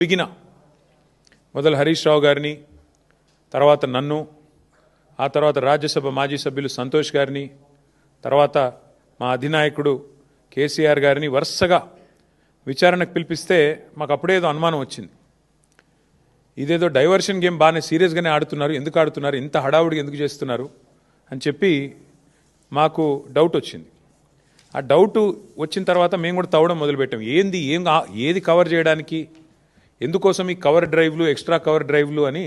పిగిన మొదలు హరీష్ రావు గారిని, తర్వాత నన్ను, ఆ తర్వాత రాజ్యసభ మాజీ సభ్యులు సంతోష్ గారిని, తర్వాత మా అధినాయకుడు కేసీఆర్ గారిని వరుసగా విచారణకు పిలిపిస్తే మాకు అప్పుడేదో అనుమానం వచ్చింది. ఇదేదో డైవర్షన్ గేమ్ బాగానే సీరియస్గానే ఆడుతున్నారు, ఎందుకు ఆడుతున్నారు, ఇంత హడావుడిగా ఎందుకు చేస్తున్నారు అని చెప్పి మాకు డౌట్ వచ్చింది. ఆ డౌట్ వచ్చిన తర్వాత మేము కూడా తవ్వడం మొదలుపెట్టాం. ఏది కవర్ చేయడానికి, ఎందుకోసం ఈ కవర్ డ్రైవ్లు, ఎక్స్ట్రా కవర్ డ్రైవ్లు అని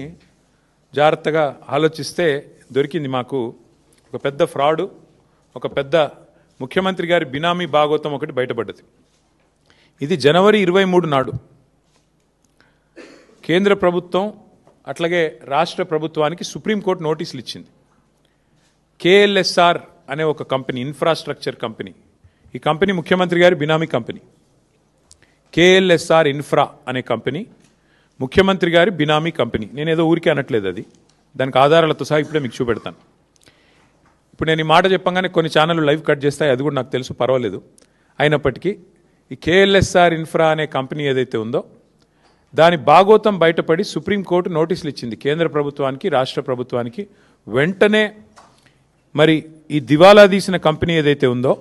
జాగ్రత్తగా ఆలోచిస్తే దొరికింది మాకు ఒక పెద్ద ఫ్రాడు, ఒక పెద్ద ముఖ్యమంత్రి గారి బినామీ భాగోతం ఒకటి బయటపడ్డది. ఇది జనవరి 23 నాడు కేంద్ర ప్రభుత్వం అట్లాగే రాష్ట్ర ప్రభుత్వానికి సుప్రీంకోర్టు నోటీసులు ఇచ్చింది. కేఎల్ఎస్ఆర్ అనే ఒక కంపెనీ, ఇన్ఫ్రాస్ట్రక్చర్ కంపెనీ, ఈ కంపెనీ ముఖ్యమంత్రి గారి బినామీ కంపెనీ. కేఎల్ఎస్ఆర్ ఇన్ఫ్రా అనే కంపెనీ ముఖ్యమంత్రి గారి బినామీ కంపెనీ. నేనేదో ఊరికే అనట్లేదు, అది దానికి ఆధారాలతో సహా ఇప్పుడే మీకు చూపెడతాను. ఇప్పుడు నేను ఈ మాట చెప్పంగానే కొన్ని ఛానళ్ళు లైవ్ కట్ చేస్తాయి, అది కూడా నాకు తెలుసు, పర్వాలేదు. అయినప్పటికీ ఈ కేఎల్ఎస్ఆర్ ఇన్ఫ్రా అనే కంపెనీ ఏదైతే ఉందో దాని భాగోతం బయటపడి సుప్రీంకోర్టు నోటీసులు ఇచ్చింది కేంద్ర ప్రభుత్వానికి, రాష్ట్ర ప్రభుత్వానికి. వెంటనే మరి ఈ దివాలా తీసిన కంపెనీ ఏదైతే ఉందో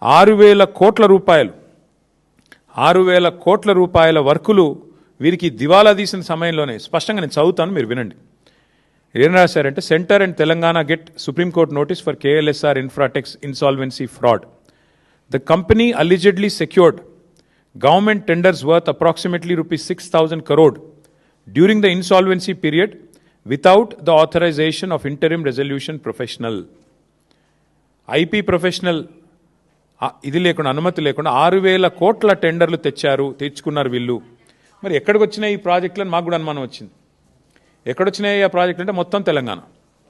6,000 కోట్ల రూపాయల వర్కులు వీరికి దివాలా తీసిన సమయంలోనే, స్పష్టంగా నేను చదువుతాను, మీరు వినండి. ఏం రాశారంటే, centre and Telangana get supreme court notice for K L S R infratex insolvency fraud. The company allegedly secured government tenders worth approximately rupees 6,000 crore during the insolvency period without the authorization of interim resolution professional. IP professional ఇది లేకుండా, అనుమతి లేకుండా 6,000 కోట్ల టెండర్లు తెచ్చుకున్నారు వీళ్ళు. మరి ఎక్కడికి వచ్చినాయి ఈ ప్రాజెక్టులను మాకు కూడా అనుమానం వచ్చింది. ఎక్కడొచ్చినాయి ఆ ప్రాజెక్టులు అంటే మొత్తం తెలంగాణ.